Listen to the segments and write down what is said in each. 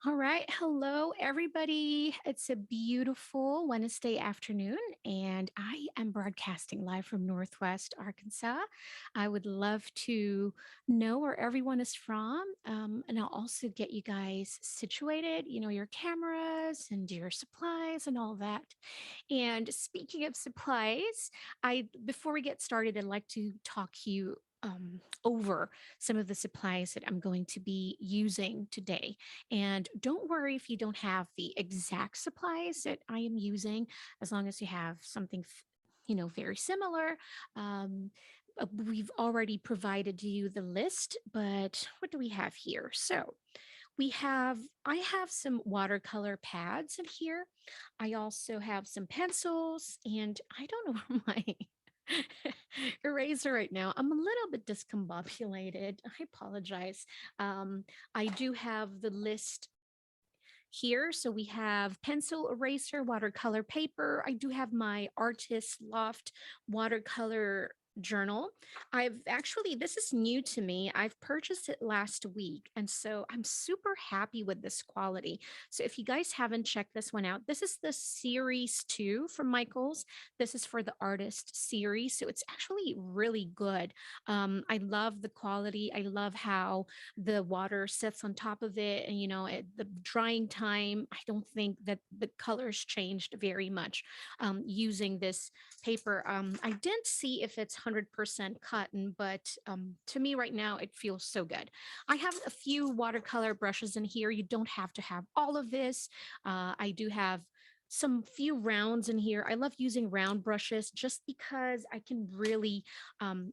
All right. Hello, everybody. It's a beautiful Wednesday afternoon, and I am broadcasting live from Northwest Arkansas. I would love to know where everyone is from, and I'll also get you guys situated, your cameras and your supplies and all that. And speaking of supplies, before we get started, I'd like to talk you over some of the supplies that I'm going to be using today. And don't worry if you don't have the exact supplies that I am using, as long as you have something, very similar. Um, we've already provided you the list, but what do we have here? So I have some watercolor pads in here. I also have some pencils, and I don't know where my eraser right now. I'm a little bit discombobulated. I apologize. Um, I do have the list here. So we have pencil eraser, watercolor paper. I do have my artist loft watercolor journal. This is new to me. I've purchased it last week. And so I'm super happy with this quality. So if you guys haven't checked this one out, this is the series 2 from Michaels. This is for the artist series. So it's actually really good. I love the quality. I love how the water sits on top of it, and at the drying time, I don't think that the colors changed very much using this paper. I didn't see if it's 100% cotton, but to me right now it feels so good. I have a few watercolor brushes in here. You don't have to have all of this. I do have some few rounds in here. I love using round brushes just because I can really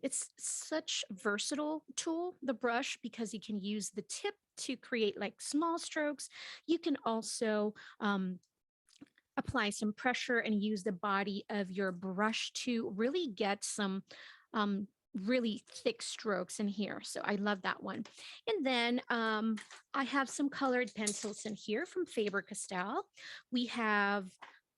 it's such versatile tool, the brush, because you can use the tip to create like small strokes. You can also apply some pressure and use the body of your brush to really get some um, really thick strokes in here. So I love that one. And then I have some colored pencils in here from Faber-Castell. We have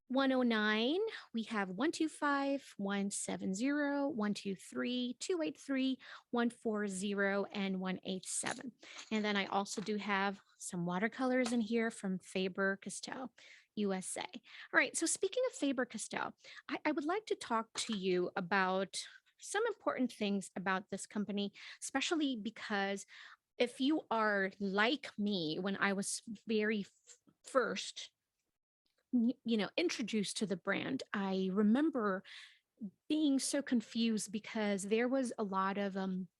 109, we have 125, 170, 123, 283, 140, and 187. And then I also do have some watercolors in here from Faber-Castell. USA. All right. So, speaking of Faber Castell, I would like to talk to you about some important things about this company, especially because if you are like me when I was very first introduced to the brand, I remember being so confused because there was a lot of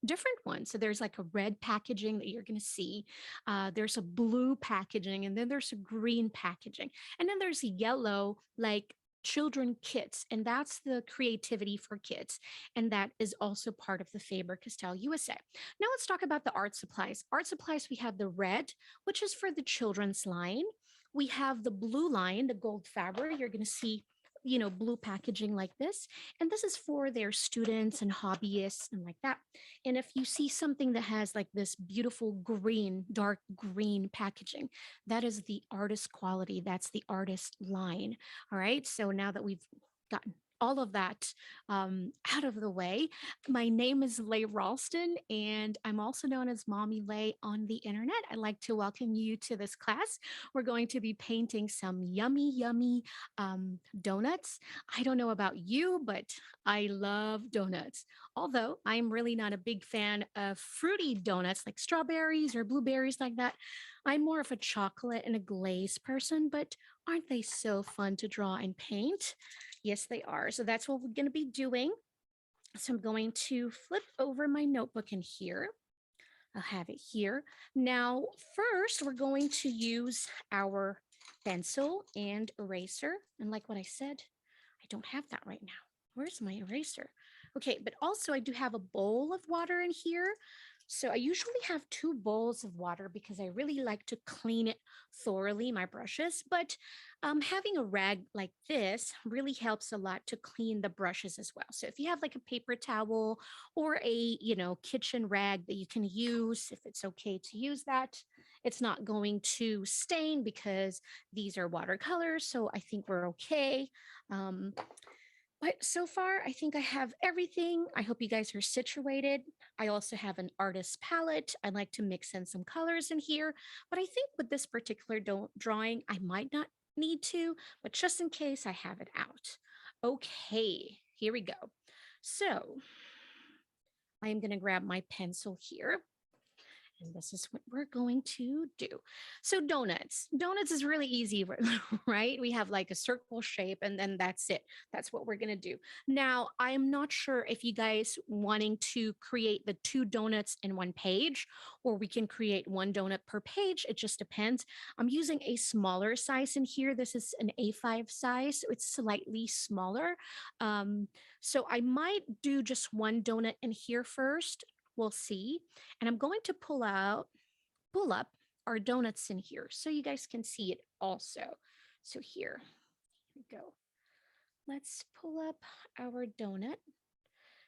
different ones. So there's like a red packaging that you're going to see. There's a blue packaging, and then there's a green packaging, and then there's a yellow, like children kits, and that's the creativity for kids, and that is also part of the Faber-Castell USA. Now let's talk about the art supplies. Art supplies, we have the red, which is for the children's line. We have the blue line, the Goldfaber. You're going to see blue packaging like this, and this is for their students and hobbyists and like that. And if you see something that has like this beautiful green, dark green packaging, that is the artist quality. That's the artist line. All right. So now that we've gotten all of that out of the way, my name is Leigh Ralston, and I'm also known as Mommy Leigh on the internet. I'd like to welcome you to this class. We're going to be painting some yummy, yummy donuts. I don't know about you, but I love donuts. Although I'm really not a big fan of fruity donuts like strawberries or blueberries like that. I'm more of a chocolate and a glaze person, but aren't they so fun to draw and paint? Yes, they are. So that's what we're going to be doing. So I'm going to flip over my notebook in here. I'll have it here. Now, first, we're going to use our pencil and eraser. And like what I said, I don't have that right now. Where's my eraser? Okay, but also I do have a bowl of water in here. So I usually have two bowls of water because I really like to clean it thoroughly, my brushes. But having a rag like this really helps a lot to clean the brushes as well. So if you have like a paper towel or a, kitchen rag that you can use, if it's okay to use that, it's not going to stain because these are watercolors. So I think we're okay. Um, But so far, I think I have everything. I hope you guys are situated. I also have an artist palette. I like to mix in some colors in here. But I think with this particular drawing, I might not need to, but just in case, I have it out. Okay, here we go. So I am going to grab my pencil here. And this is what we're going to do. So donuts. Donuts is really easy, right? We have like a circle shape and then that's it. That's what we're going to do. Now, I'm not sure if you guys wanting to create the two donuts in one page or we can create one donut per page. It just depends. I'm using a smaller size in here. This is an A5 size, so it's slightly smaller. So I might do just one donut in here first. We'll see. And I'm going to pull up our donuts in here so you guys can see it also. So here we go. Let's pull up our donut.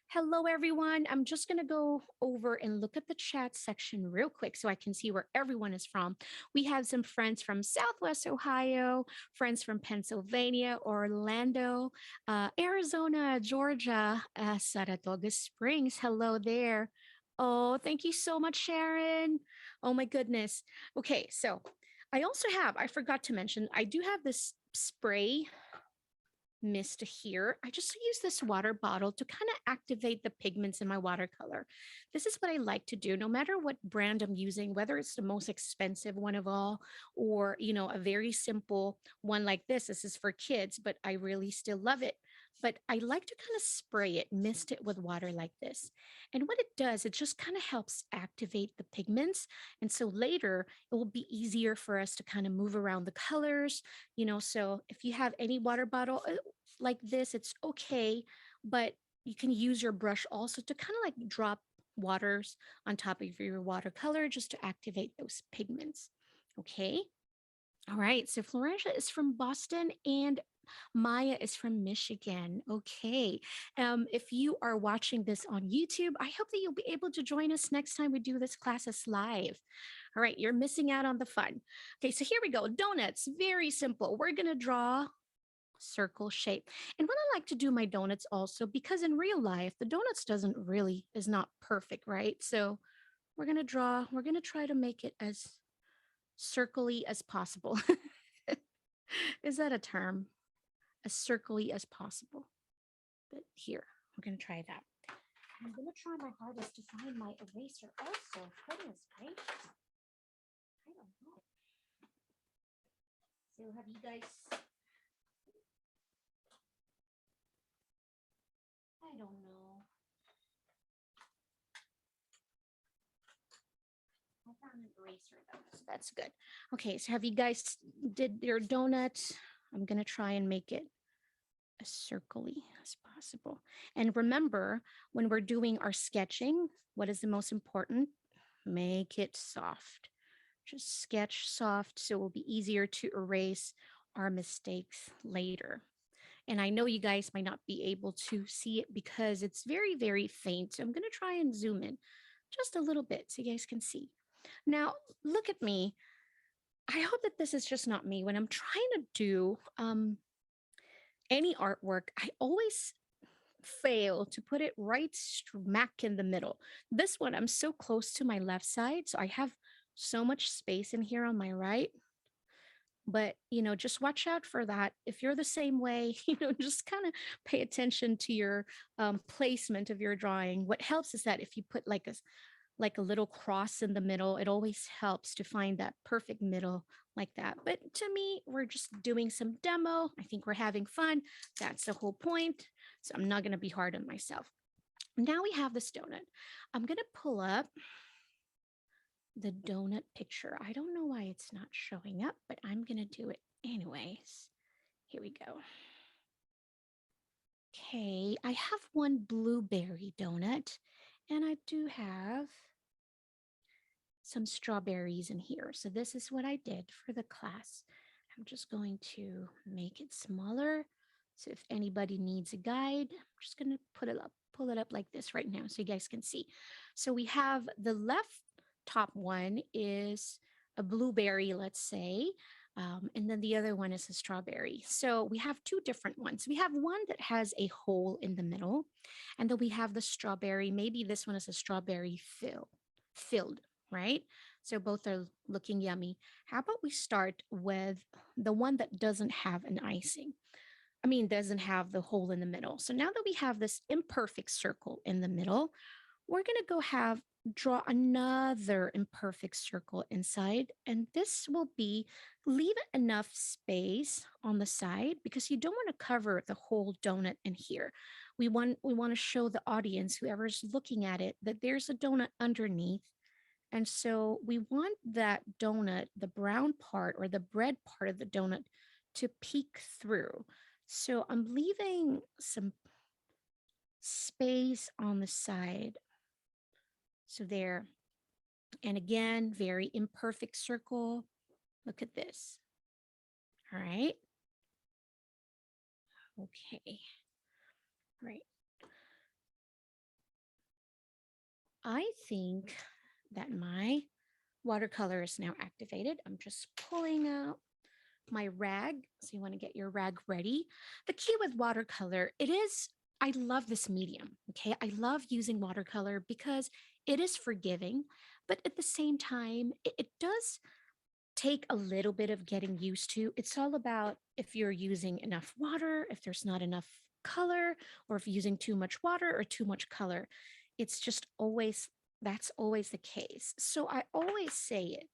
Hello, everyone. I'm just going to go over and look at the chat section real quick so I can see where everyone is from. We have some friends from Southwest Ohio, friends from Pennsylvania, Orlando, Arizona, Georgia, Saratoga Springs. Hello there. Oh, thank you so much, Sharon. Oh, my goodness. Okay, so I also have, I forgot to mention, I do have this spray mist here. I just use this water bottle to kind of activate the pigments in my watercolor. This is what I like to do, no matter what brand I'm using, whether it's the most expensive one of all, or, a very simple one like this. This is for kids, but I really still love it. But I like to kind of spray it, mist it with water like this. And what it does, it just kind of helps activate the pigments. And so later it will be easier for us to kind of move around the colors, so if you have any water bottle like this, it's okay, but you can use your brush also to kind of like drop waters on top of your watercolor just to activate those pigments. Okay. All right. So Florentia is from Boston and Maya is from Michigan. Okay. If you are watching this on YouTube, I hope that you'll be able to join us next time we do this classes live. All right. You're missing out on the fun. Okay. So here we go. Donuts. Very simple. We're going to draw circle shape. And when I like to do my donuts also, because in real life, the donuts is not perfect, right? So we're going to try to make it as circly as possible. Is that a term? As circly as possible. But here, we're going to try that. I'm going to try my hardest to find my eraser also. Goodness gracious. I don't know. So have you guys I don't know. I found an eraser though, so that's good. Okay, so have you guys did your donut? I'm gonna try and make it as circly as possible. And remember, when we're doing our sketching, what is the most important? Make it soft. Just sketch soft so it will be easier to erase our mistakes later. And I know you guys might not be able to see it because it's very, very faint. So I'm going to try and zoom in just a little bit so you guys can see. Now, look at me. I hope that this is just not me. When I'm trying to do any artwork, I always fail to put it right smack in the middle. This one, I'm so close to my left side. So I have so much space in here on my right. But just watch out for that. If you're the same way, just kind of pay attention to your placement of your drawing. What helps is that if you put like a little cross in the middle, it always helps to find that perfect middle like that. But to me, we're just doing some demo. I think we're having fun. That's the whole point. So I'm not going to be hard on myself. Now we have this donut. I'm going to pull up the donut picture. I don't know why it's not showing up, but I'm going to do it anyways. Here we go. Okay, I have one blueberry donut, and I do have some strawberries in here. So this is what I did for the class. I'm just going to make it smaller. So if anybody needs a guide, I'm just going to pull it up like this right now so you guys can see. So we have the left top one is a blueberry, let's say. And then the other one is a strawberry. So we have two different ones. We have one that has a hole in the middle, and then we have the strawberry. Maybe this one is a strawberry filled, right? So both are looking yummy. How about we start with the one that doesn't have an icing? I mean, doesn't have the hole in the middle. So now that we have this imperfect circle in the middle, we're going to draw another imperfect circle inside. And this will be, leave enough space on the side because you don't want to cover the whole donut in here. We want to show the audience, whoever's looking at it, that there's a donut underneath. And so we want that donut, the brown part or the bread part of the donut, to peek through. So I'm leaving some space on the side. So there. And again, very imperfect circle. Look at this. All right. Okay. Right. I think that my watercolor is now activated. I'm just pulling out my rag. So you want to get your rag ready. The key with watercolor, I love this medium. Okay. I love using watercolor because it is forgiving, but at the same time, it does take a little bit of getting used to. It's all about if you're using enough water, if there's not enough color, or if you're using too much water or too much color. It's just always, that's always the case. So I always say it.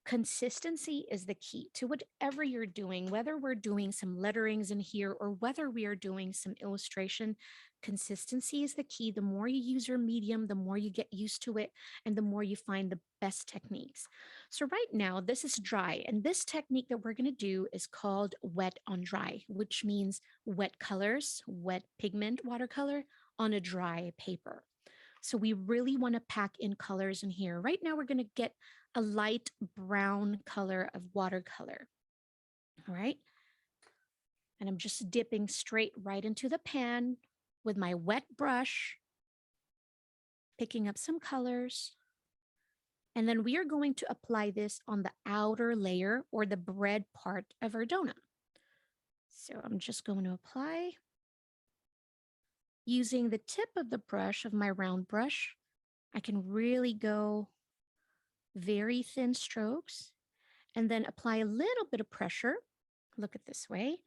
Consistency is the key to whatever you're doing, whether we're doing some letterings in here or whether we are doing some illustration. Consistency is the key. The more you use your medium, the more you get used to it, and the more you find the best techniques. So right now, this is dry, and this technique that we're going to do is called wet on dry, which means wet colors, wet pigment watercolor on a dry paper. So we really want to pack in colors in here. Right now, we're going to get a light brown color of watercolor. All right. And I'm just dipping straight right into the pan with my wet brush, picking up some colors. And then we are going to apply this on the outer layer or the bread part of our donut. So I'm just going to apply using the tip of the brush of my round brush. I can really go very thin strokes and then apply a little bit of pressure. Look at this way.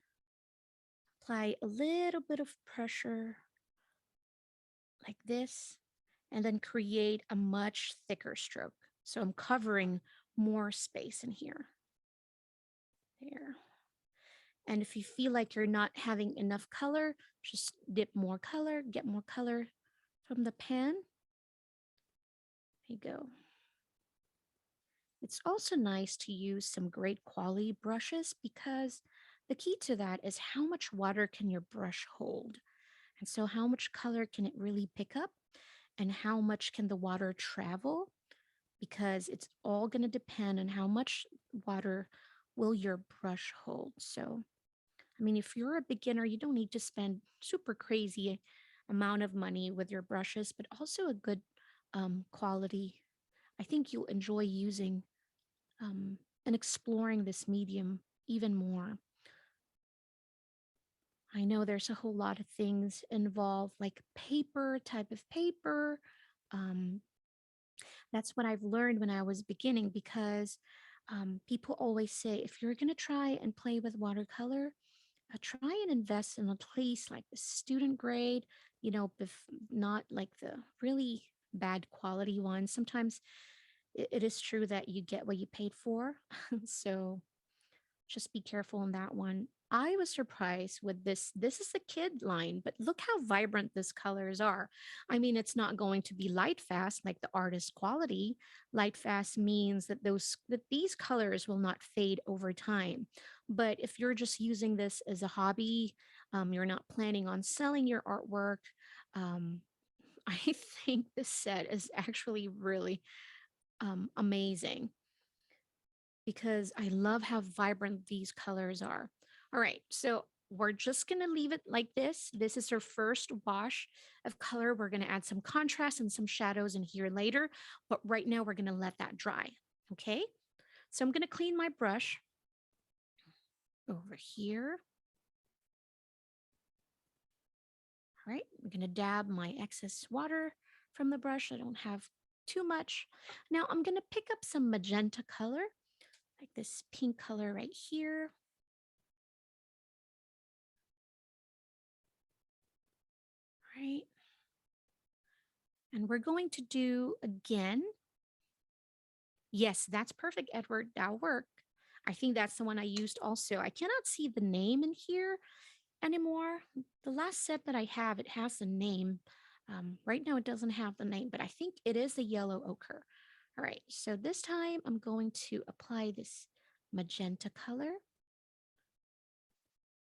Apply a little bit of pressure like this, and then create a much thicker stroke. So I'm covering more space in here. There. And if you feel like you're not having enough color, just dip more color, get more color from the pan. There you go. It's also nice to use some great quality brushes because the key to that is how much water can your brush hold? And so how much color can it really pick up? And how much can the water travel? Because it's all going to depend on how much water will your brush hold. So, I mean, if you're a beginner, you don't need to spend super crazy amount of money with your brushes, but also a good quality. I think you'll enjoy using and exploring this medium even more. I know there's a whole lot of things involved, like paper, type of paper. Um, that's what I've learned when I was beginning because people always say if you're going to try and play with watercolor, try and invest in a place like the student grade, not like the really bad quality ones. Sometimes it is true that you get what you paid for. So just be careful on that one. I was surprised with this. This is the kid line, but look how vibrant these colors are. I mean, it's not going to be light fast like the artist quality. Light fast means that these colors will not fade over time. But if you're just using this as a hobby, you're not planning on selling your artwork. Um, I think this set is actually really amazing because I love how vibrant these colors are. All right, so we're just gonna leave it like this. This is our first wash of color. We're gonna add some contrast and some shadows in here later, but right now we're gonna let that dry, okay? So I'm gonna clean my brush over here. All right, I'm going to dab my excess water from the brush. I don't have too much. Now I'm going to pick up some magenta color, like this pink color right here. Right. And we're going to do again. Yes, that's perfect, Edward. That'll work. I think that's the one I used also. I cannot see the name in here anymore. The last set that I have, it has the name. Right now, it doesn't have the name, but I think it is the yellow ochre. All right, so this time I'm going to apply this magenta color.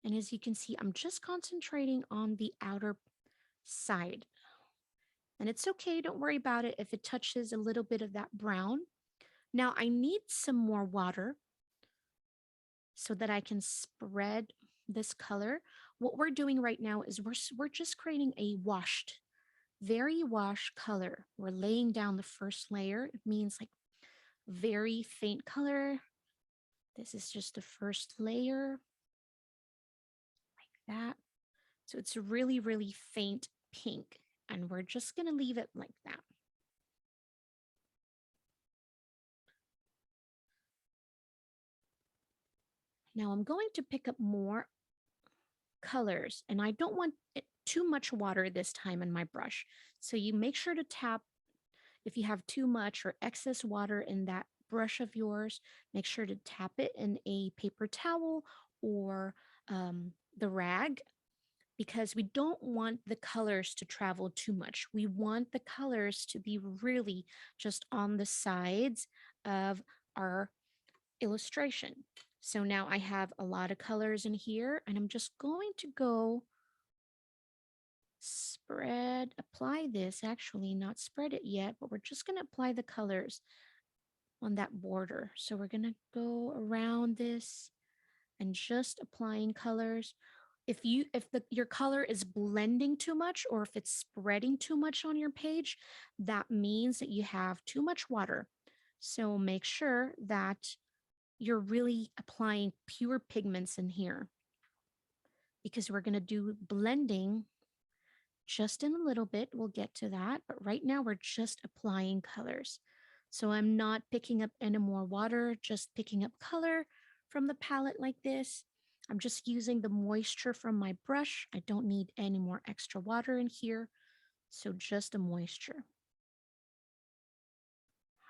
And as you can see, I'm just concentrating on the outer side. And it's okay, don't worry about it if it touches a little bit of that brown. Now I need some more water so that I can spread this color. What we're doing right now is we're just creating a washed, very washed color. We're laying down the first layer. It means like very faint color. This is just the first layer, like that. So it's a really, really faint pink. And we're just going to leave it like that. Now I'm going to pick up more colors, and I don't want too much water this time in my brush. So you make sure to tap if you have too much or excess water in that brush of yours. Make sure to tap it in a paper towel or the rag, because we don't want the colors to travel too much. We want the colors to be really just on the sides of our illustration. So now I have a lot of colors in here, and I'm just going to go apply this, actually not spread it yet, but we're just going to apply the colors on that border. So we're going to go around this and just applying colors. If your color is blending too much, or if it's spreading too much on your page, that means that you have too much water. So make sure that you're really applying pure pigments in here, because we're going to do blending just in a little bit. We'll get to that, but right now we're just applying colors. So I'm not picking up any more water, just picking up color from the palette like this. I'm just using the moisture from my brush. I don't need any more extra water in here. So just the moisture.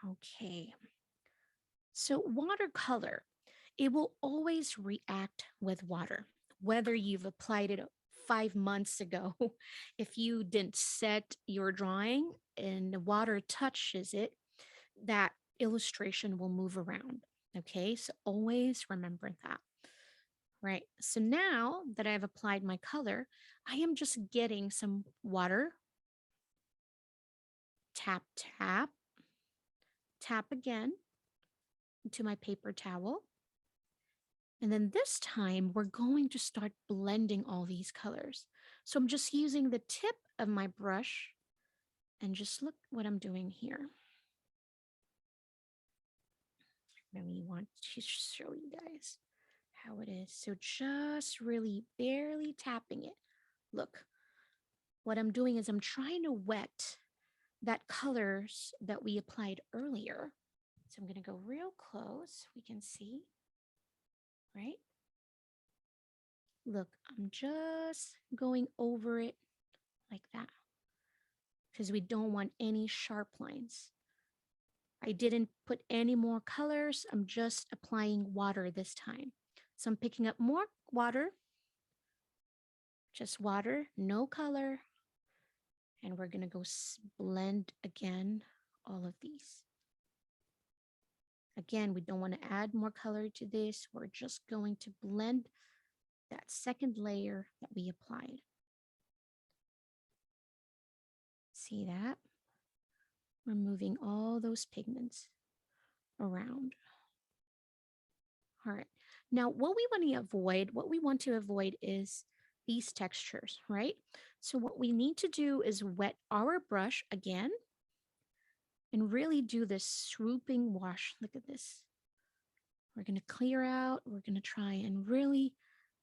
Okay. So watercolor, it will always react with water, whether you've applied it 5 months ago. If you didn't set your drawing and the water touches it, that illustration will move around. Okay, so always remember that. Right, so now that I've applied my color, I am just getting some water. Tap, tap, tap again into my paper towel. And then this time we're going to start blending all these colors. So I'm just using the tip of my brush, and just look what I'm doing here. I really want to show you guys how it is. So just really barely tapping it. Look, what I'm doing is I'm trying to wet that colors that we applied earlier. So I'm going to go real close. We can see, right? Look, I'm just going over it like that, because we don't want any sharp lines. I didn't put any more colors. I'm just applying water this time. So I'm picking up more water, just water, no color. And we're going to go blend again all of these. Again, we don't want to add more color to this. We're just going to blend that second layer that we applied. See that? We're moving all those pigments around. All right. Now, what we want to avoid is these textures, right? So what we need to do is wet our brush again and really do this swooping wash. Look at this. We're going to clear out. We're going to try and really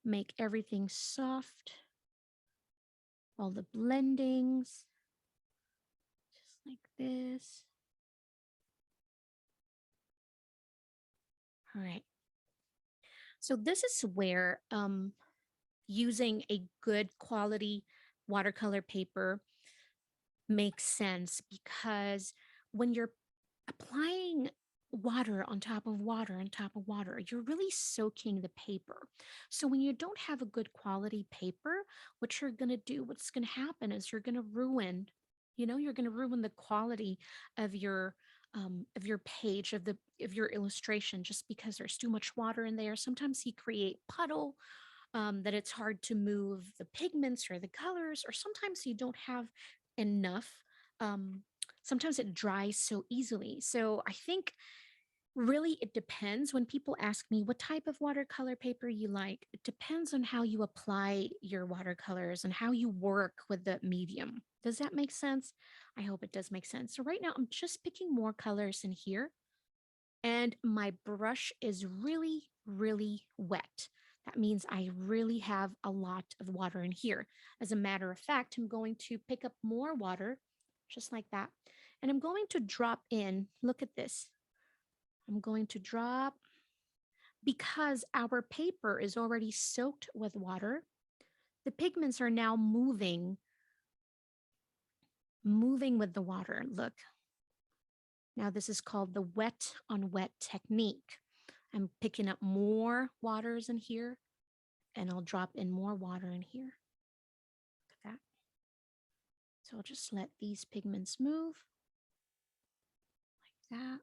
make everything soft. All the blendings, just like this. All right. So this is where using a good quality watercolor paper makes sense, because when you're applying water on top of water on top of water, you're really soaking the paper. So when you don't have a good quality paper, what you're going to do, what's going to happen is you're going to ruin, you're going to ruin the quality of your page, of your illustration, just because there's too much water in there. Sometimes you create puddle, that it's hard to move the pigments or the colors, or sometimes you don't have enough. Um, Sometimes it dries so easily. So I think really it depends. When people ask me what type of watercolor paper you like, it depends on how you apply your watercolors and how you work with the medium. Does that make sense? I hope it does make sense. So right now I'm just picking more colors in here, and my brush is really, really wet. That means I really have a lot of water in here. As a matter of fact, I'm going to pick up more water, just like that. And I'm going to drop in, look at this. I'm going to drop, because our paper is already soaked with water, the pigments are now moving with the water. Look, now this is called the wet on wet technique. I'm picking up more waters in here, and I'll drop in more water in here. Look at that. So I'll just let these pigments move like that.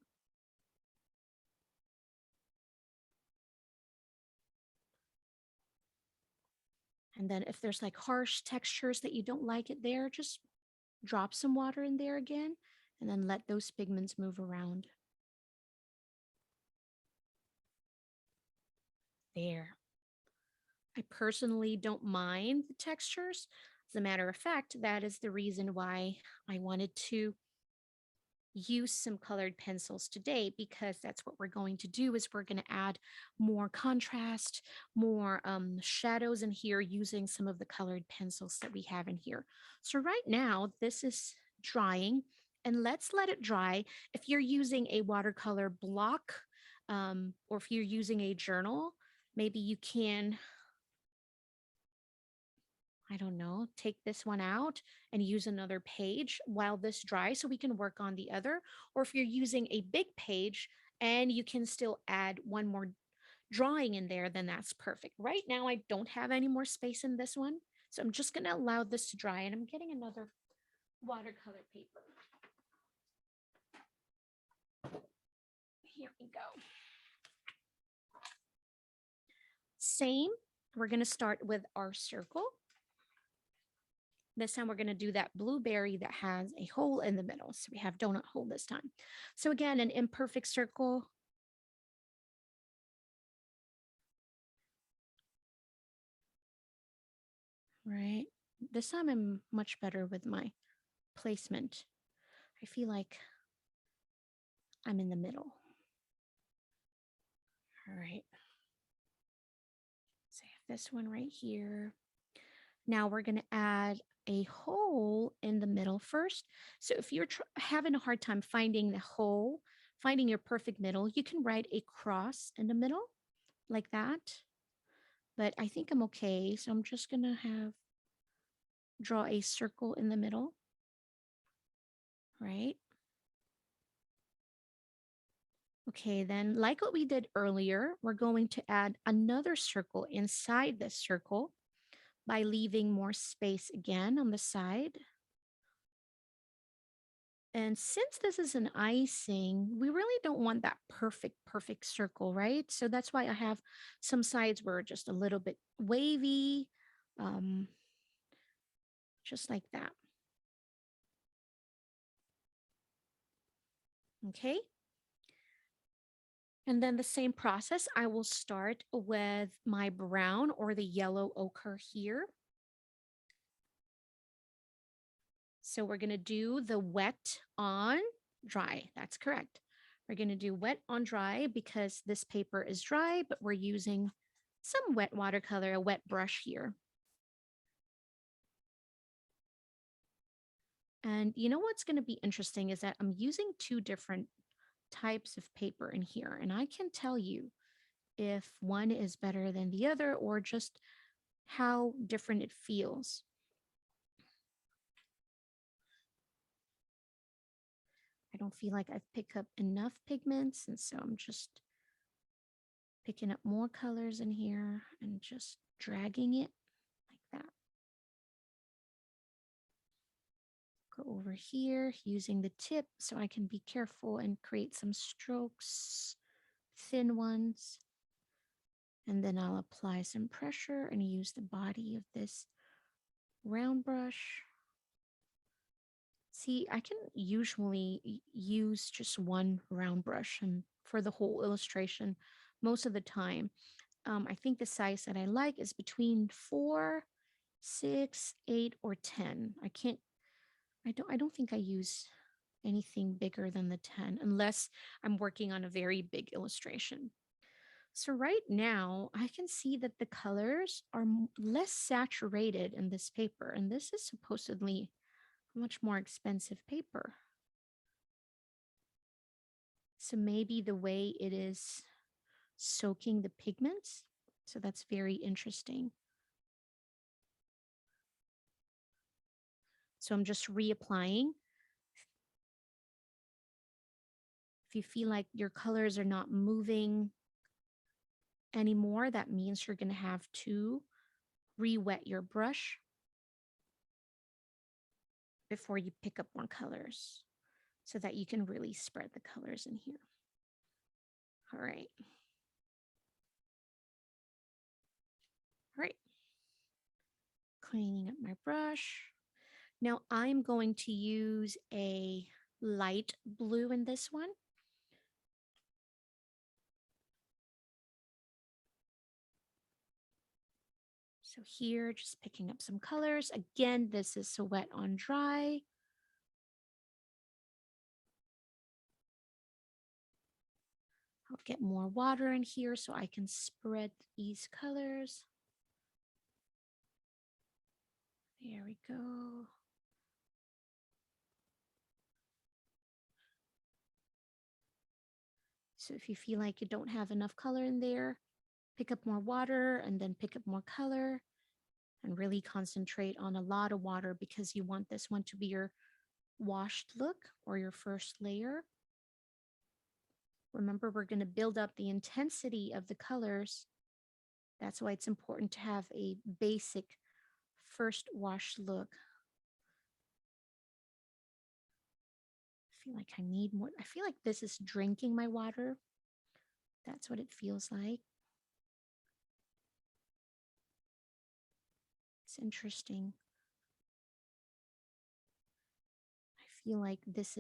And then if there's like harsh textures that you don't like it there, just drop some water in there again, and then let those pigments move around. There. I personally don't mind the textures. As a matter of fact, that is the reason why I wanted to use some colored pencils today, because that's what we're going to do. Is we're going to add more contrast, more shadows in here using some of the colored pencils that we have in here. So right now this is drying, and let's let it dry. If you're using a watercolor block, or if you're using a journal, maybe you can, I don't know, take this one out and use another page while this dries so we can work on the other. Or if you're using a big page and you can still add one more drawing in there, then that's perfect. Right now, I don't have any more space in this one. So I'm just going to allow this to dry, and I'm getting another watercolor paper. Here we go. Same, we're going to start with our circle. This time we're going to do that blueberry that has a hole in the middle. So we have donut hole this time. So again, an imperfect circle. Right. This time I'm much better with my placement. I feel like I'm in the middle. All right. So I have this one right here. Now we're going to add a hole in the middle first. So if you're having a hard time finding the hole, finding your perfect middle, you can write a cross in the middle like that. But I think I'm okay. So I'm just going to draw a circle in the middle, right? Okay, then like what we did earlier, we're going to add another circle inside this circle by leaving more space again on the side. And since this is an icing, we really don't want that perfect circle, right? So that's why I have some sides where just a little bit wavy, um, just like that. Okay. And then the same process, I will start with my brown or the yellow ochre here. So we're going to do the wet on dry. That's correct. We're going to do wet on dry because this paper is dry, but we're using some wet watercolor, a wet brush here. And you know what's going to be interesting is that I'm using two different types of paper in here, and I can tell you if one is better than the other or just how different it feels. I don't feel like I've picked up enough pigments, and so I'm just picking up more colors in here and just dragging it like that. Go over here using the tip so I can be careful and create some strokes, thin ones. And then I'll apply some pressure and use the body of this round brush. See, I can usually use just one round brush and for the whole illustration most of the time. I think the size that I like is between 4, 6, 8, or 10. I don't think I use anything bigger than the 10 unless I'm working on a very big illustration. So right now I can see that the colors are less saturated in this paper, and this is supposedly much more expensive paper. So maybe the way it is soaking the pigments. So that's very interesting. So I'm just reapplying. If you feel like your colors are not moving anymore, that means you're going to have to re-wet your brush before you pick up more colors so that you can really spread the colors in here. All right. All right. Cleaning up my brush. Now I'm going to use a light blue in this one. So here, just picking up some colors. Again, this is so wet on dry. I'll get more water in here so I can spread these colors. There we go. So if you feel like you don't have enough color in there, pick up more water and then pick up more color and really concentrate on a lot of water because you want this one to be your washed look or your first layer. Remember, we're going to build up the intensity of the colors. That's why it's important to have a basic first wash look. I feel like I need more. I feel like this is drinking my water. That's what it feels like. It's interesting. I feel like this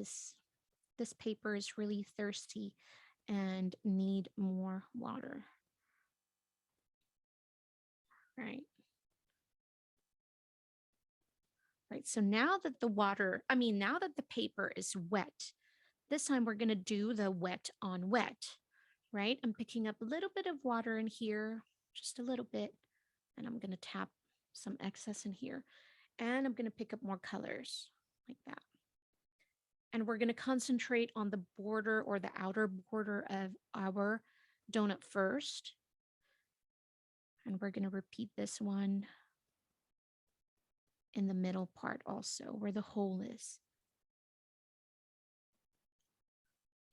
paper is really thirsty and need more water. Right. Right. So now that now that the paper is wet, this time we're going to do the wet on wet, right? I'm picking up a little bit of water in here, just a little bit, and I'm going to tap some excess in here. And I'm going to pick up more colors like that. And we're going to concentrate on the border or the outer border of our donut first. And we're going to repeat this one in the middle part also, where the hole is.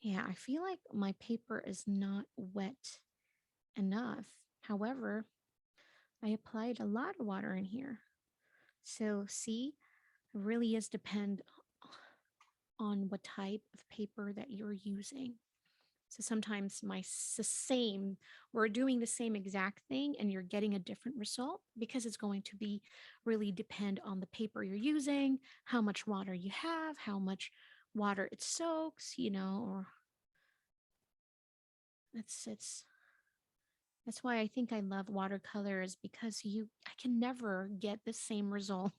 Yeah, I feel like my paper is not wet enough. However, I applied a lot of water in here. So see, it really is depend on what type of paper that you're using. So sometimes we're doing the same exact thing and you're getting a different result because it's going to be really depend on the paper you're using, how much water you have, how much water it soaks, or that's why I think I love watercolors because I can never get the same result.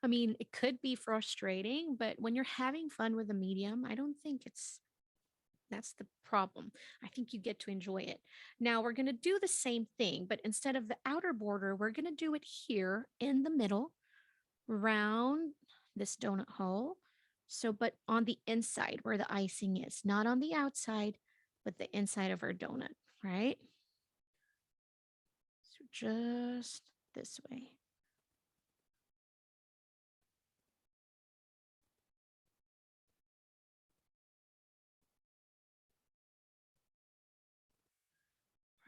I mean, it could be frustrating, but when you're having fun with a medium, I don't think that's the problem. I think you get to enjoy it. Now we're going to do the same thing, but instead of the outer border, we're going to do it here in the middle, round this donut hole. So, but on the inside where the icing is, not on the outside, but the inside of our donut, right? So just this way.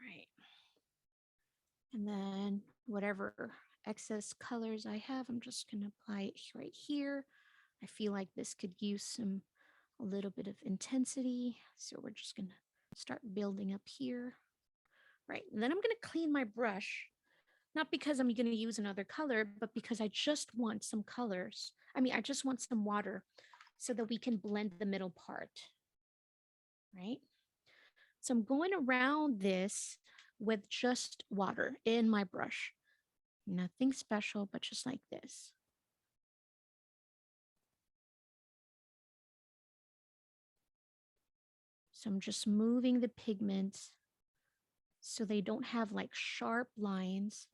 Right. And then whatever excess colors I have, I'm just going to apply it right here. I feel like this could use a little bit of intensity. So we're just going to start building up here. Right. And then I'm going to clean my brush, not because I'm going to use another color, but because I just want some colors. I mean, I just want some water so that we can blend the middle part. Right. So I'm going around this with just water in my brush. Nothing special, but just like this. So I'm just moving the pigments so they don't have like sharp lines,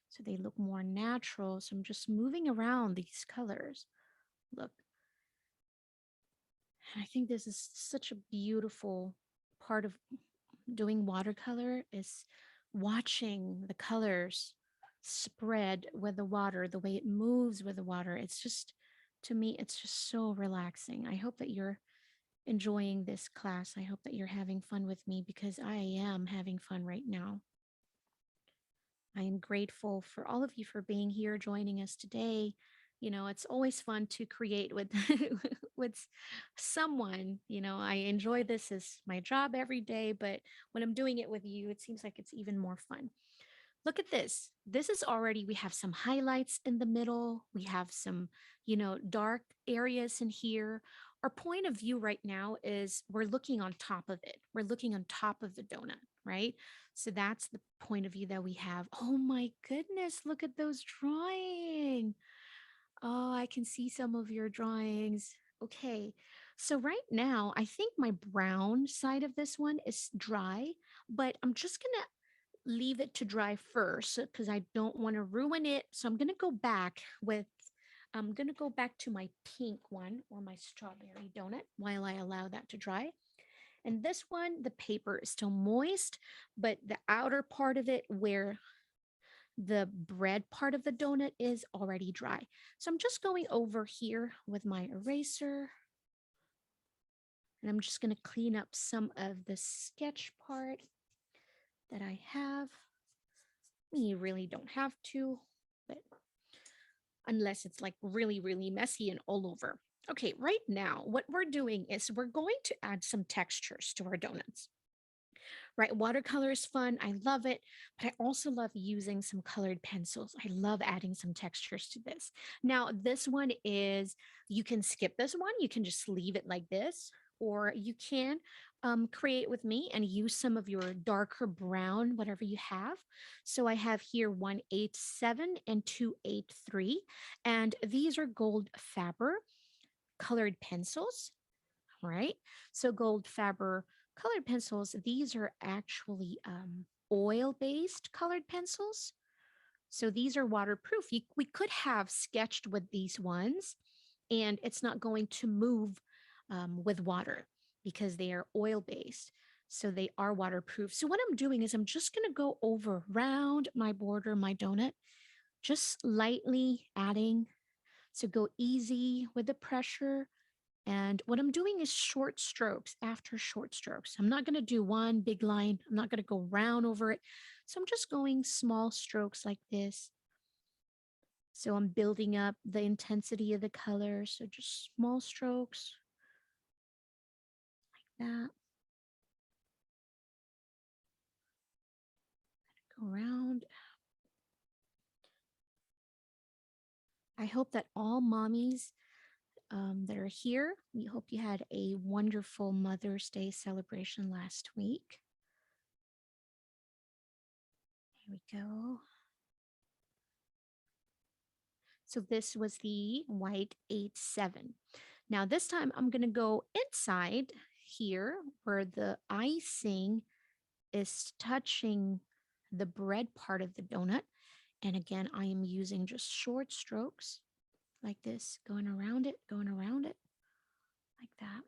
so they look more natural. So I'm just moving around these colors. Look, I think this is such a beautiful part of doing watercolor is watching the colors spread with the water, the way it moves with the water. It's just, to me, it's just so relaxing. I hope that you're enjoying this class. I hope that you're having fun with me because I am having fun right now. I am grateful for all of you for being here, joining us today. You know, it's always fun to create with with someone. You know, I enjoy this as my job every day, but when I'm doing it with you, it seems like it's even more fun. Look at this. This is already, we have some highlights in the middle. We have some, dark areas in here. Our point of view right now is we're looking on top of it. We're looking on top of the donut, right? So that's the point of view that we have. Oh my goodness, look at those drawing. Oh, I can see some of your drawings. Okay. So right now, I think my brown side of this one is dry, but I'm just going to leave it to dry first because I don't want to ruin it. So I'm going to go back to my pink one or my strawberry donut while I allow that to dry. And this one, the paper is still moist, but the outer part of it where the bread part of the donut is already dry. So I'm just going over here with my eraser and I'm just going to clean up some of the sketch part that I have. You really don't have to, but unless it's like really, really messy and all over. Okay, right now, what we're doing is we're going to add some textures to our donuts. Right, watercolor is fun. I love it, but I also love using some colored pencils. I love adding some textures to this. Now, this one is, you can skip this one. You can just leave it like this, or you can create with me and use some of your darker brown, whatever you have. So I have here 187 and 283, and these are Goldfaber colored pencils, right? So Goldfaber colored pencils, these are actually oil-based colored pencils. So these are waterproof. We could have sketched with these ones, and it's not going to move with water because they are oil-based. So they are waterproof. So what I'm doing is I'm just going to go over around my border, my donut, just lightly adding. So go easy with the pressure. And what I'm doing is short strokes after short strokes. I'm not going to do one big line. I'm not going to go round over it. So I'm just going small strokes like this. So I'm building up the intensity of the color. So just small strokes like that. Go around. I hope that all mommies that are here, we hope you had a wonderful Mother's Day celebration last week. Here we go. So this was the white 8-7. Now this time I'm going to go inside here where the icing is touching the bread part of the donut. And again, I am using just short strokes like this, going around it, like that.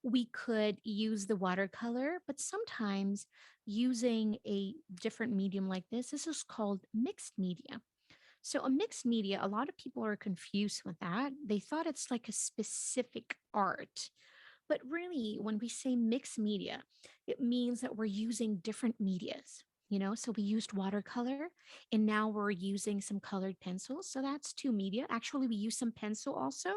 We could use the watercolor, but sometimes using a different medium like this is called mixed media. So a mixed media, a lot of people are confused with that. They thought it's like a specific art. But really, when we say mixed media, it means that we're using different medias. So we used watercolor and now we're using some colored pencils. So that's two media. Actually, we use some pencil also.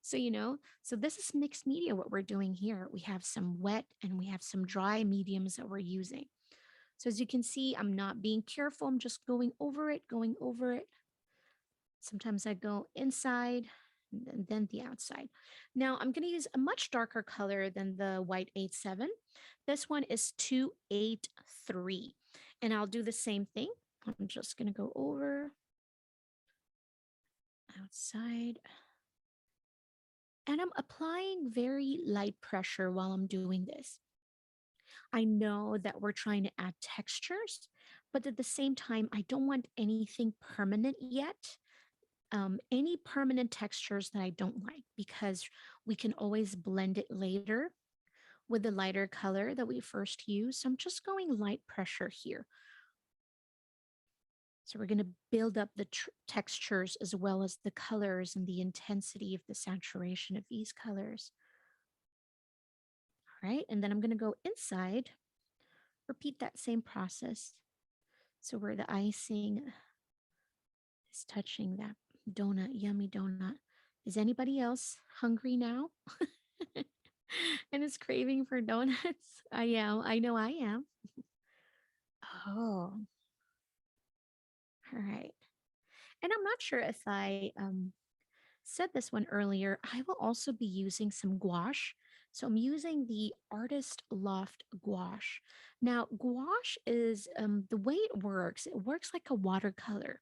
So this is mixed media, what we're doing here. We have some wet and we have some dry mediums that we're using. So as you can see, I'm not being careful. I'm just going over it, going over it. Sometimes I go inside and then the outside. Now I'm going to use a much darker color than the white 8-7. This one is 2-8-3. And I'll do the same thing. I'm just going to go over, outside. And I'm applying very light pressure while I'm doing this. I know that we're trying to add textures, but at the same time, I don't want anything permanent yet. Any permanent textures that I don't like, because we can always blend it later with the lighter color that we first used. So I'm just going light pressure here. So we're going to build up the textures as well as the colors and the intensity of the saturation of these colors. All right, and then I'm going to go inside, repeat that same process. So where the icing is touching that donut, yummy donut. Is anybody else hungry now? And is craving for donuts? I am. I know I am. Oh, all right. And I'm not sure if I said this one earlier. I will also be using some gouache. So I'm using the Artist Loft gouache. Now, gouache is the way it works like a watercolor.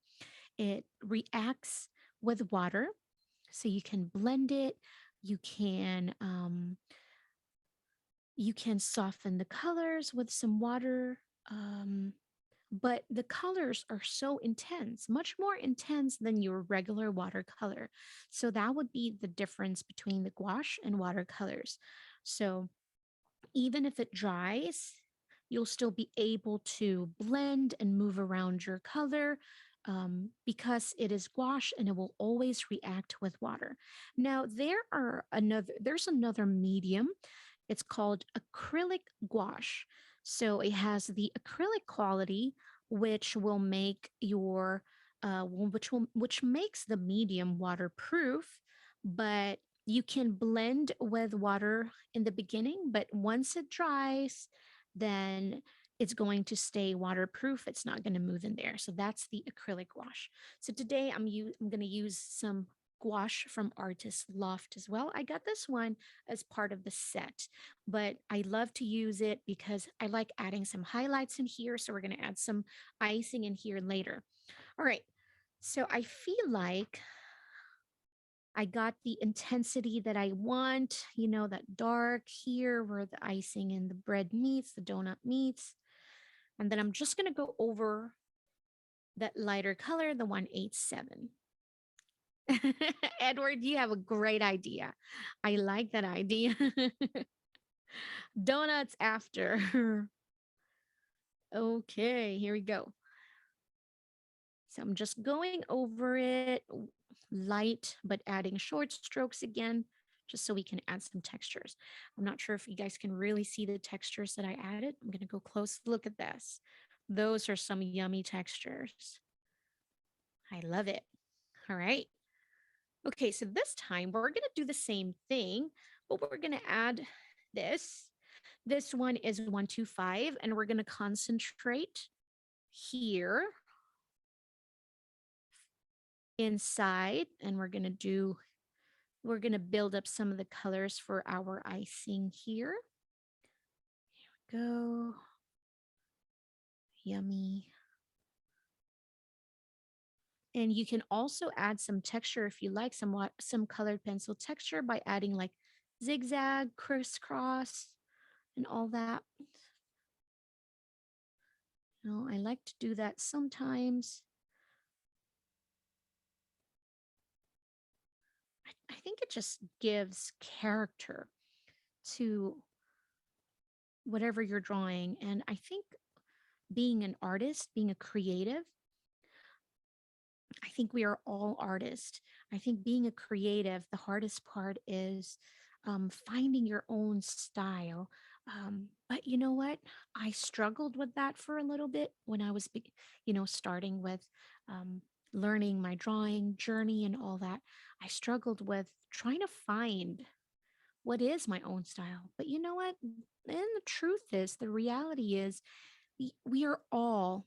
It reacts with water, so you can blend it. You can soften the colors with some water. But the colors are so intense, much more intense than your regular watercolor. So that would be the difference between the gouache and watercolors. So even if it dries, you'll still be able to blend and move around your color, because it is gouache and it will always react with water. Now there's another medium. It's called acrylic gouache. So it has the acrylic quality, which will make your which makes the medium waterproof, but you can blend with water in the beginning, but once it dries, then it's going to stay waterproof. It's not going to move in there. So that's the acrylic gouache. So today I'm going to use some gouache from Artist Loft as well. I got this one as part of the set, but I love to use it because I like adding some highlights in here. So we're going to add some icing in here later. All right. So I feel like I got the intensity that I want, that dark here where the icing and the bread meets, the donut meets. And then I'm just going to go over that lighter color, the 187. Edward, you have a great idea. I like that idea. Donuts after. Okay, here we go. So I'm just going over it light, but adding short strokes again, just so we can add some textures. I'm not sure if you guys can really see the textures that I added. I'm going to go close look at this. Those are some yummy textures. I love it. All right. Okay, so this time we're going to do the same thing, but we're going to add this. This one is 125, and we're going to concentrate here inside, and we're going to build up some of the colors for our icing here. Here go. Yummy. And you can also add some texture if you like, some colored pencil texture by adding like zigzag, crisscross, and all that. You know, I like to do that sometimes. I think it just gives character to whatever you're drawing. And I think being an artist, being a creative, I think we are all artists. I think being a creative, the hardest part is finding your own style. But you know what? I struggled with that for a little bit when I was, starting with um, learning my drawing journey and all that. I struggled with trying to find what is my own style. But you know what? And the truth is, the reality is, we are all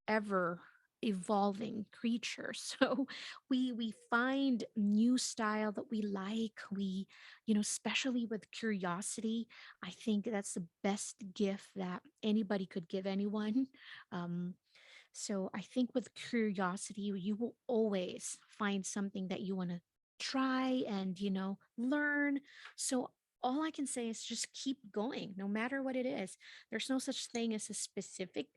ever evolving creatures. So we find new style that we like. We, especially with curiosity, I think that's the best gift that anybody could give anyone. um so I think with curiosity, you will always find something that you want to try and, learn. So all I can say is just keep going, no matter what it is. There's no such thing as a specific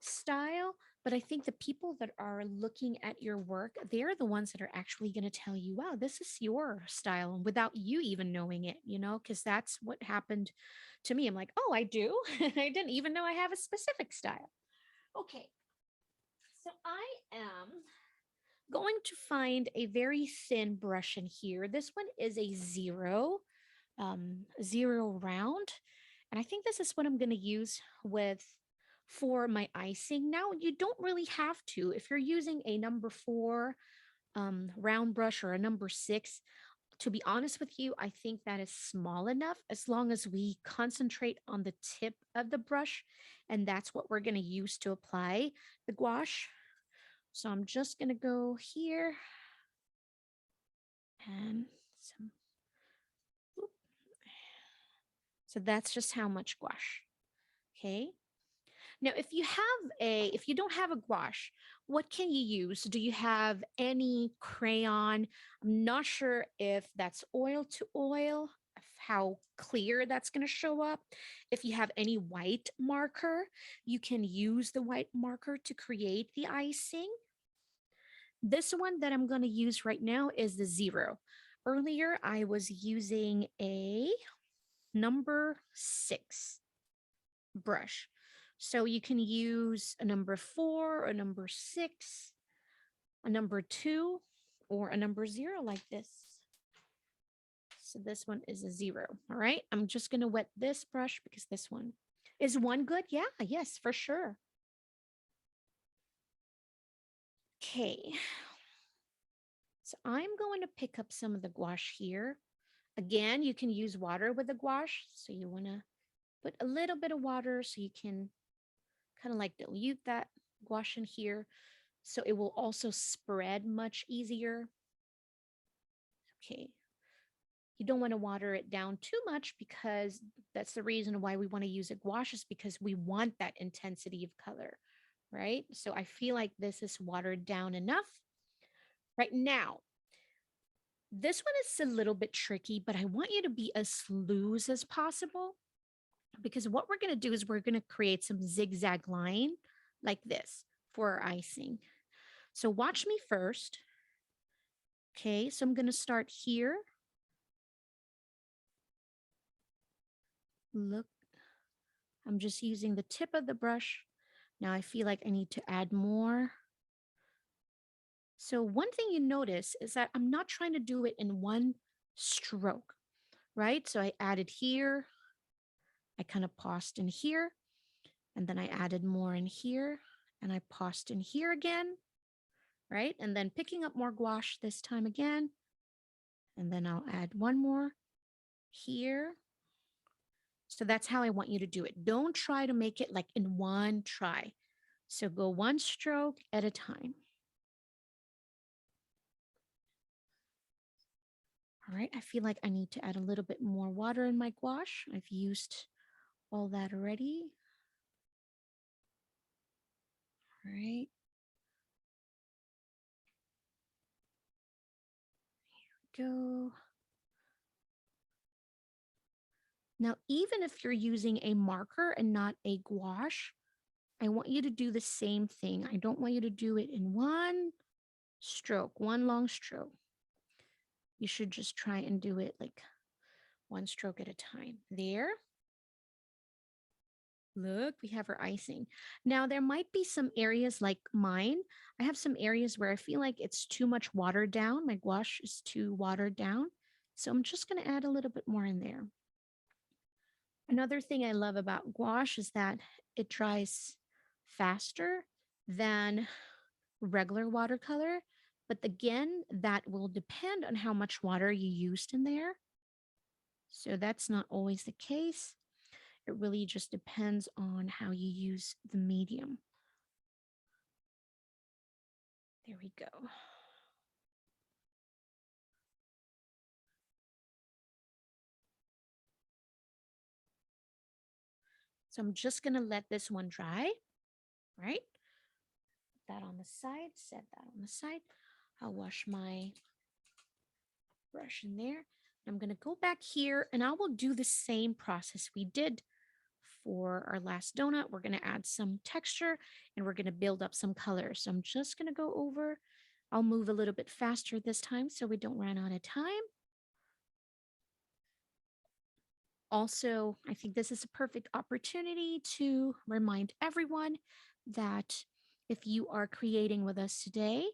style, but I think the people that are looking at your work, they're the ones that are actually going to tell you, wow, this is your style, and without you even knowing it, because that's what happened to me. I'm like, oh, I do. I didn't even know I have a specific style. Okay, so I am going to find a very thin brush in here. This one is a zero round. And I think this is what I'm going to use for my icing. Now, you don't really have to. If you're using a number 4 round brush or a number 6, to be honest with you, I think that is small enough as long as we concentrate on the tip of the brush. And that's what we're going to use to apply the gouache. So I'm just going to go here and some. So that's just how much gouache. Okay. Now, if you don't have a gouache, what can you use? Do you have any crayon? I'm not sure if that's oil to oil, how clear that's going to show up. If you have any white marker, you can use the white marker to create the icing. This one that I'm going to use right now is the 0. Earlier, I was using a number 6 brush. So you can use a number 4, a number 6, a number 2, or a number 0 like this. So this one is a 0. All right. I'm just going to wet this brush because this one is 1 good. Yeah. Yes, for sure. Okay. So I'm going to pick up some of the gouache here. Again, you can use water with the gouache. So you want to put a little bit of water so you can kind of like dilute that gouache in here. So it will also spread much easier. Okay. You don't want to water it down too much because that's the reason why we want to use a gouache, is because we want that intensity of color, right? So I feel like this is watered down enough. Right now, this one is a little bit tricky, but I want you to be as loose as possible, because what we're going to do is we're going to create some zigzag line like this for our icing. So watch me first. Okay, so I'm going to start here. Look, I'm just using the tip of the brush. Now I feel like I need to add more. So one thing you notice is that I'm not trying to do it in one stroke, right? So I added here, I kind of paused in here, and then I added more in here, and I paused in here again, right? And then picking up more gouache this time again, and then I'll add one more here. So that's how I want you to do it. Don't try to make it like in one try. So go one stroke at a time. All right, I feel like I need to add a little bit more water in my gouache. I've used all that already. All right. Go. Now, even if you're using a marker and not a gouache, I want you to do the same thing. I don't want you to do it in one stroke, one long stroke. You should just try and do it like one stroke at a time. There. Look, we have our icing. Now, there might be some areas like mine. I have some areas where I feel like it's too much watered down. My gouache is too watered down. So I'm just going to add a little bit more in there. Another thing I love about gouache is that it dries faster than regular watercolor. But again, that will depend on how much water you used in there. So that's not always the case. It really just depends on how you use the medium. There we go. So I'm just going to let this one dry, right? Put that on the side, set that on the side. I'll wash my brush in there. I'm going to go back here and I will do the same process we did for our last donut. We're going to add some texture and we're going to build up some color. So I'm just going to go over. I'll move a little bit faster this time so we don't run out of time. Also, I think this is a perfect opportunity to remind everyone that if you are creating with us today,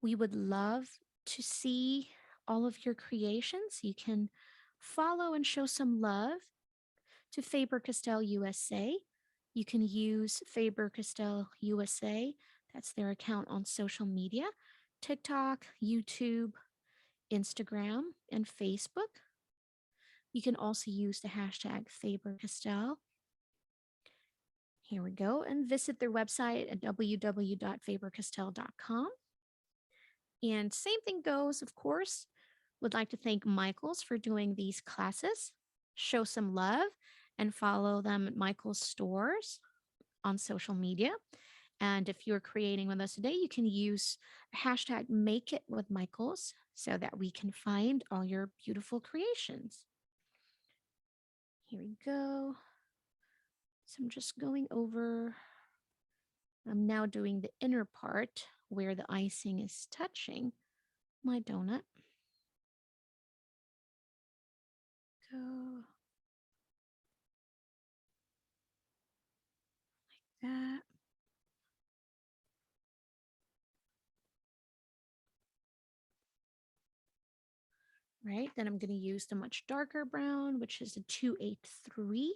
we would love to see all of your creations. You can follow and show some love to Faber-Castell USA. You can use Faber-Castell USA. That's their account on social media, TikTok, YouTube, Instagram, and Facebook. You can also use the hashtag Faber-Castell. Here we go. And visit their website at www.fabercastell.com. And same thing goes, of course. Would like to thank Michaels for doing these classes. Show some love and follow them at Michaels stores on social media. And if you're creating with us today, you can use hashtag Make It with Michaels so that we can find all your beautiful creations. Here we go. So I'm just going over. I'm now doing the inner part where the icing is touching my donut. Go like that. Right, then I'm going to use the much darker brown, which is a 283.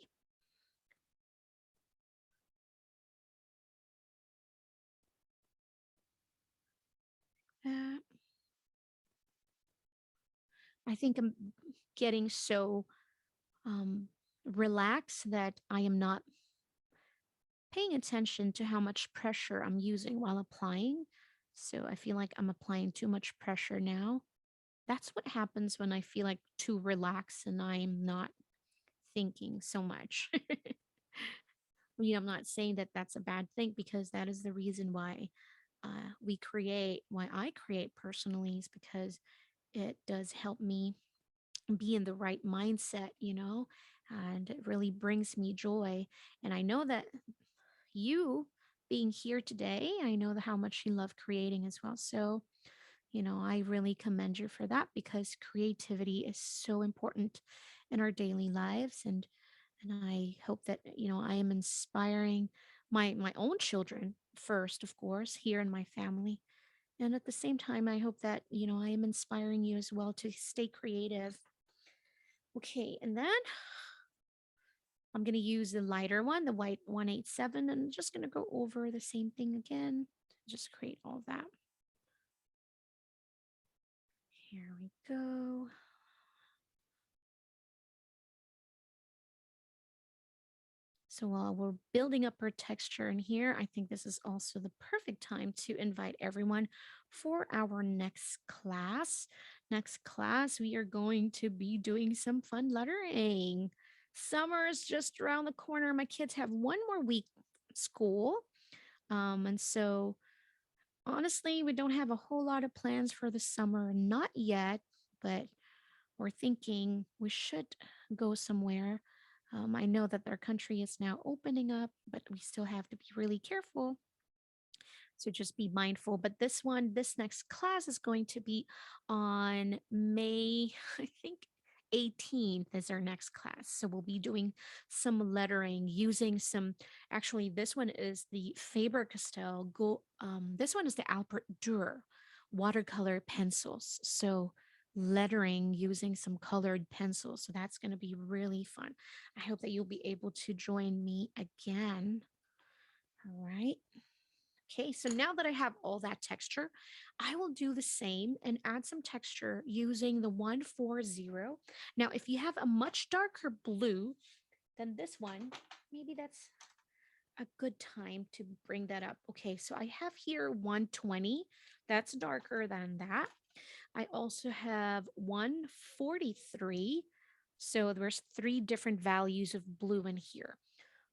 That. I think I'm getting so relaxed that I am not paying attention to how much pressure I'm using while applying. So I feel like I'm applying too much pressure now. That's what happens when I feel like too relaxed and I'm not thinking so much. I'm not saying that that's a bad thing because that is the reason why why I create personally is because it does help me be in the right mindset, and it really brings me joy. And I know that you being here today, I know how much you love creating as well. So, I really commend you for that because creativity is so important in our daily lives. And I hope that, I am inspiring my own children first, of course, here in my family. And at the same time, I hope that, I am inspiring you as well to stay creative. Okay, and then I'm going to use the lighter one, the white 187, and I'm just going to go over the same thing again. Just create all that. Here we go. So while we're building up our texture in here, I think this is also the perfect time to invite everyone for our next class. Next class, we are going to be doing some fun lettering. Summer is just around the corner. My kids have one more week at school. And so honestly, we don't have a whole lot of plans for the summer, not yet, but we're thinking we should go somewhere. I know that our country is now opening up, but we still have to be really careful. So just be mindful. But this next class is going to be on May, I think 18th is our next class. So we'll be doing some lettering using some, actually, this one is the Faber-Castell. This one is the Albert Dürer watercolor pencils. So lettering using some colored pencils. So that's going to be really fun. I hope that you'll be able to join me again. All right. Okay, so now that I have all that texture, I will do the same and add some texture using the 140. Now, if you have a much darker blue than this one, maybe that's a good time to bring that up. Okay, so I have here 120. That's darker than that. I also have 143. So there's 3 different values of blue in here.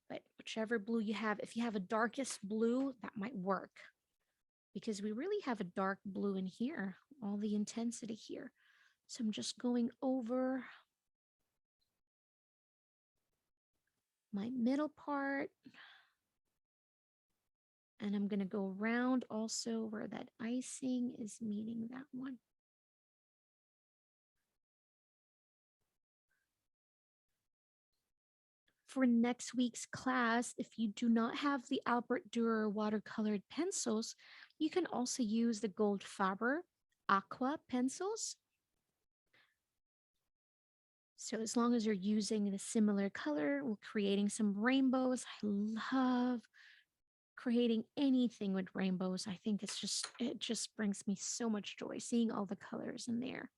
But whichever blue you have, if you have a darkest blue, that might work because we really have a dark blue in here, all the intensity here. So I'm just going over my middle part, and I'm going to go around also where that icing is meeting that one. For next week's class, if you do not have the Albert Dürer watercolored pencils, you can also use the Goldfaber aqua pencils. So as long as you're using the similar color, we're creating some rainbows. I love creating anything with rainbows. I think it just brings me so much joy seeing all the colors in there.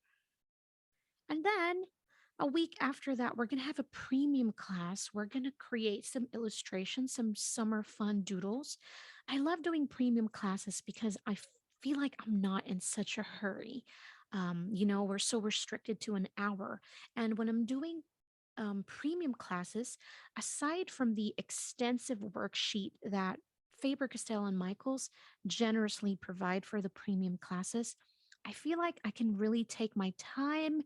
And then a week after that, we're going to have a premium class. We're going to create some illustrations, some summer fun doodles. I love doing premium classes because I feel like I'm not in such a hurry. We're so restricted to an hour. And when I'm doing premium classes, aside from the extensive worksheet that Faber-Castell and Michaels generously provide for the premium classes, I feel like I can really take my time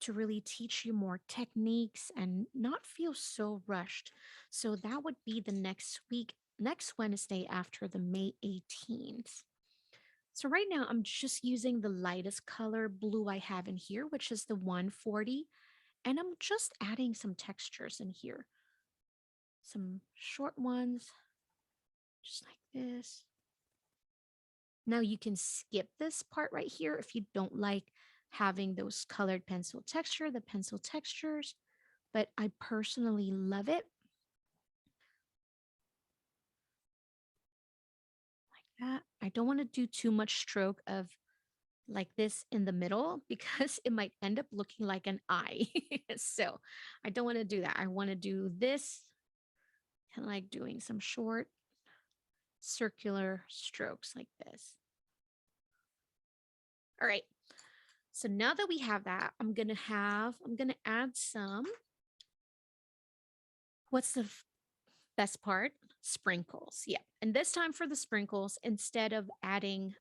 to really teach you more techniques and not feel so rushed. So that would be the next week, next Wednesday after the May 18th. So right now I'm just using the lightest color blue I have in here, which is the 140. And I'm just adding some textures in here. Some short ones, just like this. Now you can skip this part right here if you don't like having those colored pencil texture, the pencil textures, but I personally love it. Like that. I don't want to do too much stroke of like this in the middle because it might end up looking like an eye. So I don't want to do that. I want to do this kind of like doing some short circular strokes like this. All right. So now that we have that, I'm going to add some, what's the best part? Sprinkles. Yeah. And this time for the sprinkles, instead of adding,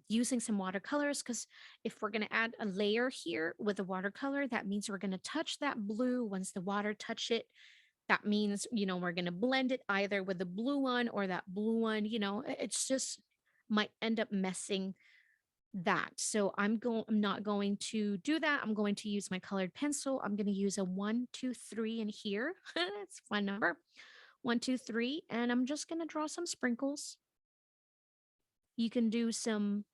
using some watercolors, because if we're going to add a layer here with a watercolor, that means we're going to touch that blue. Once the water touch it, that means, we're going to blend it either with the blue one or that blue one, it's just might end up messing that. So I'm not going to do that. I'm going to use my colored pencil. I'm going to use a 1, 2, 3 in here. That's a fun number. 1, 2, 3. And I'm just going to draw some sprinkles. You can do some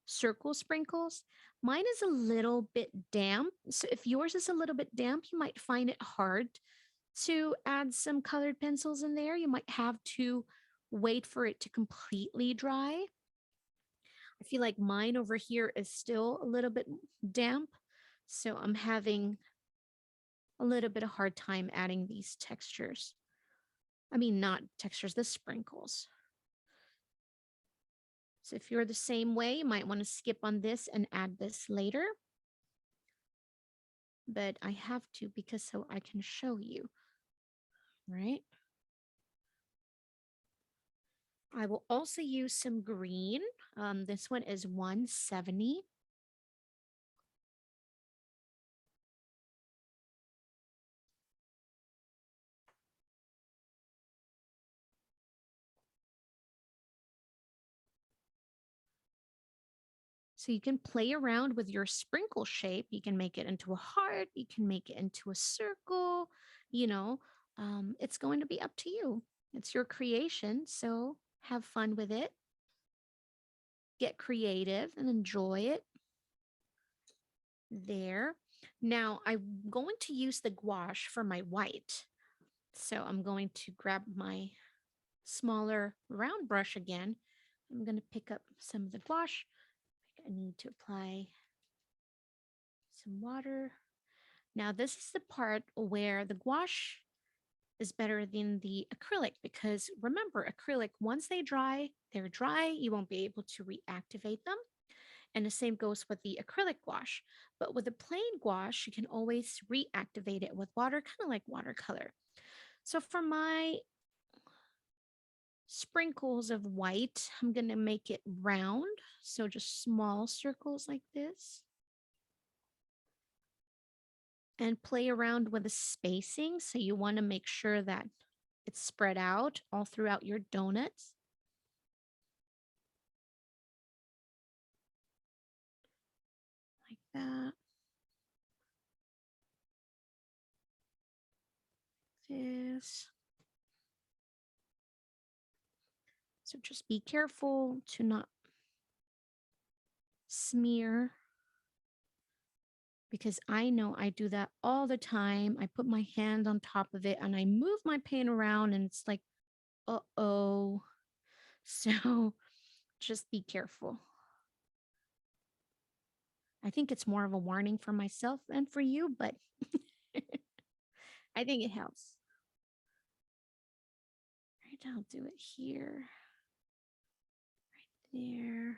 circle sprinkles. Mine is a little bit damp. So if yours is a little bit damp, you might find it hard to add some colored pencils in there. You might have to wait for it to completely dry. I feel like mine over here is still a little bit damp. So I'm having a little bit of hard time adding these textures. I mean, not textures, the sprinkles. So if you're the same way, you might want to skip on this and add this later. But I have to because so I can show you. right? I will also use some green. This one is 170. So you can play around with your sprinkle shape. You can make it into a heart, you can make it into a circle, you know, it's going to be up to you. It's your creation. So have fun with it, get creative, and enjoy it. There. Now I'm going to use the gouache for my white. So I'm going to grab my smaller round brush again. I'm going to pick up some of the gouache. I need to apply some water. Now, this is the part where the gouache is better than the acrylic because remember, acrylic, once they dry, they're dry. You won't be able to reactivate them. And the same goes with the acrylic gouache. But with a plain gouache, you can always reactivate it with water, kind of like watercolor. So for my sprinkles of white, I'm going to make it round. So just small circles like this. And play around with the spacing. So you want to make sure that it's spread out all throughout your donuts. Like that. This. So just be careful to not smear because I know I do that all the time. I put my hand on top of it and I move my paint around and it's like, uh-oh. So just be careful. I think it's more of a warning for myself than for you, but I think it helps. Right, I'll do it here. Right there.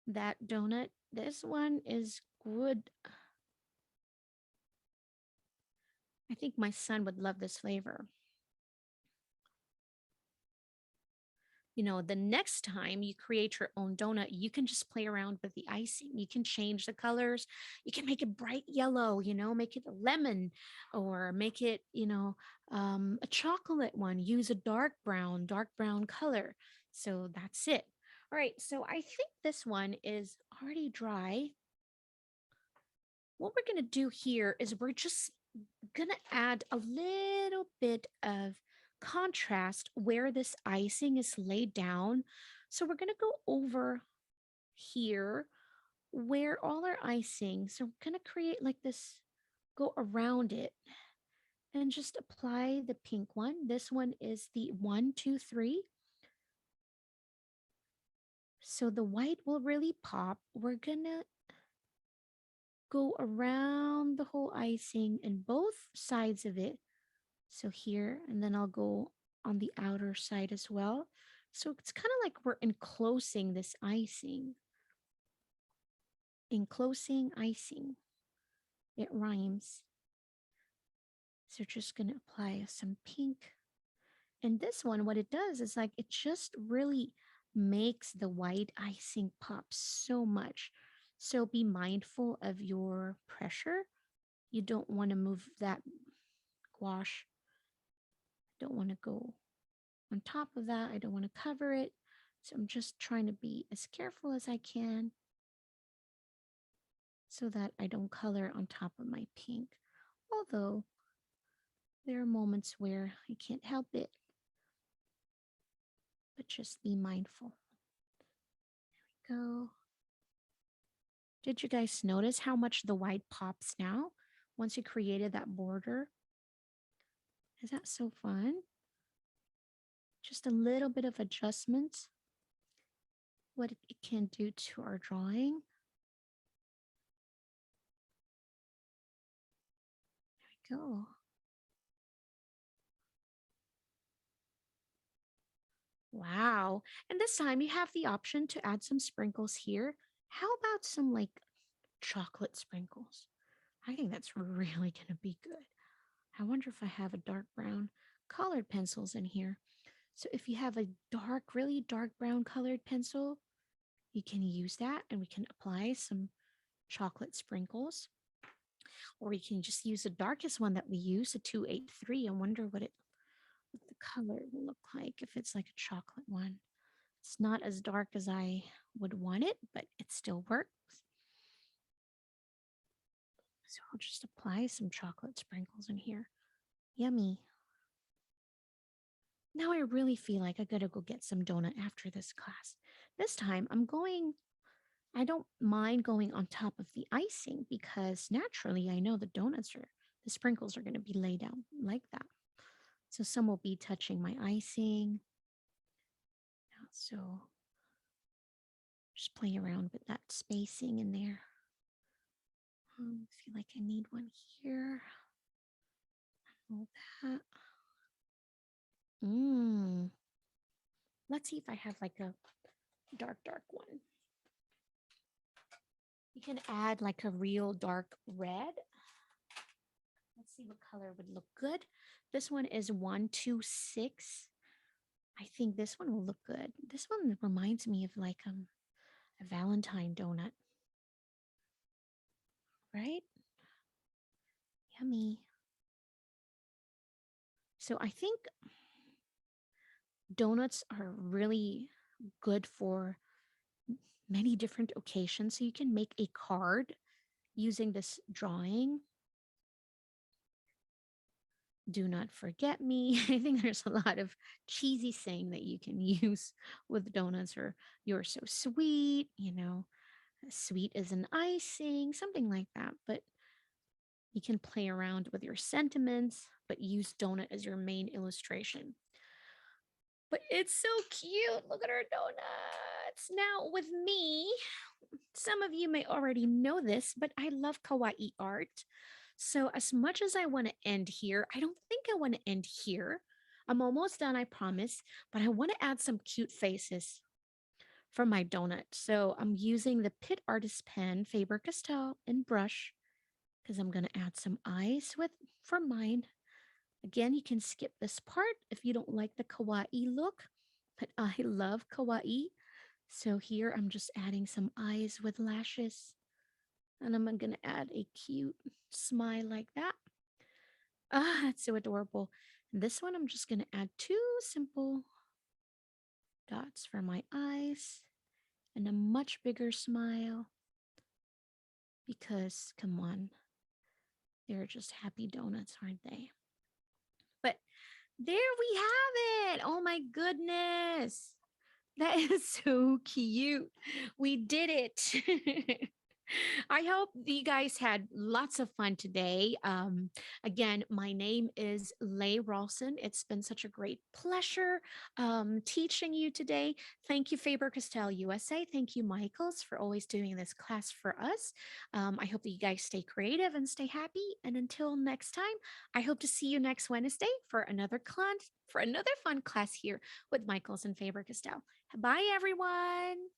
That donut, this one is good. I think my son would love this flavor. You know, the next time you create your own donut, you can just play around with the icing. You can change the colors. You can make it bright yellow, make it a lemon or make it, a chocolate one. Use a dark brown color. So that's it. All right. So I think this one is already dry. What we're going to do here is we're just going to add a little bit of contrast where this icing is laid down. So we're going to go over here where all our icing, so we're going to create like this, go around it and just apply the pink one. This one is the 1, 2, 3. So the white will really pop. We're going to go around the whole icing and both sides of it. So here, and then I'll go on the outer side as well. So it's kind of like we're enclosing this icing. Enclosing icing. It rhymes. So just going to apply some pink. And this one, what it does is like it just really makes the white icing pop so much. So be mindful of your pressure. You don't want to move that gouache. Don't want to go on top of that. I don't want to cover it. So I'm just trying to be as careful as I can so that I don't color on top of my pink. Although there are moments where I can't help it, but just be mindful. There we go. Did you guys notice how much the white pops now once you created that border? Is that so fun? Just a little bit of adjustment, what it can do to our drawing. There we go. Wow. And this time you have the option to add some sprinkles here. How about some like chocolate sprinkles? I think that's really going to be good. I wonder if I have a dark brown colored pencils in here. So if you have a dark, really dark brown colored pencil, you can use that and we can apply some chocolate sprinkles. Or you can just use the darkest one that we use, a 283. I wonder what the color will look like if it's like a chocolate one. It's not as dark as I would want it, but it still works. So I'll just apply some chocolate sprinkles in here. Yummy. Now I really feel like I gotta go get some donut after this class. This time I don't mind going on top of the icing because naturally I know the sprinkles are gonna be laid out like that. So some will be touching my icing. So just play around with that spacing in there. I feel like I need one here. All that. Let's see if I have like a dark one. You can add like a real dark red. Let's see what color would look good. This one is 126. I think this one will look good. This one reminds me of like a Valentine donut, right? Yummy. So I think donuts are really good for many different occasions. So you can make a card using this drawing. Do not forget me. I think there's a lot of cheesy saying that you can use with donuts, or you're so sweet, sweet as an icing, something like that. But you can play around with your sentiments, but use donut as your main illustration. But it's so cute. Look at our donuts. Now, with me, some of you may already know this, but I love kawaii art. So, as much as I want to end here, I don't think I want to end here. I'm almost done, I promise, but I want to add some cute faces for my donut. So, I'm using the Pit Artist pen, Faber-Castell, and brush because I'm going to add some eyes for mine. Again, you can skip this part if you don't like the kawaii look, but I love kawaii. So here I'm just adding some eyes with lashes, and I'm going to add a cute smile like that. Ah, that's so adorable. And this one, I'm just going to add two simple dots for my eyes and a much bigger smile because, come on, they're just happy donuts, aren't they? But there we have it. Oh my goodness. That is so cute. We did it. I hope you guys had lots of fun today. Again, my name is Lay Rawson. It's been such a great pleasure teaching you today. Thank you, Faber-Castell USA. Thank you, Michaels, for always doing this class for us. I hope that you guys stay creative and stay happy. And until next time, I hope to see you next Wednesday for another fun class here with Michaels and Faber-Castell. Bye, everyone.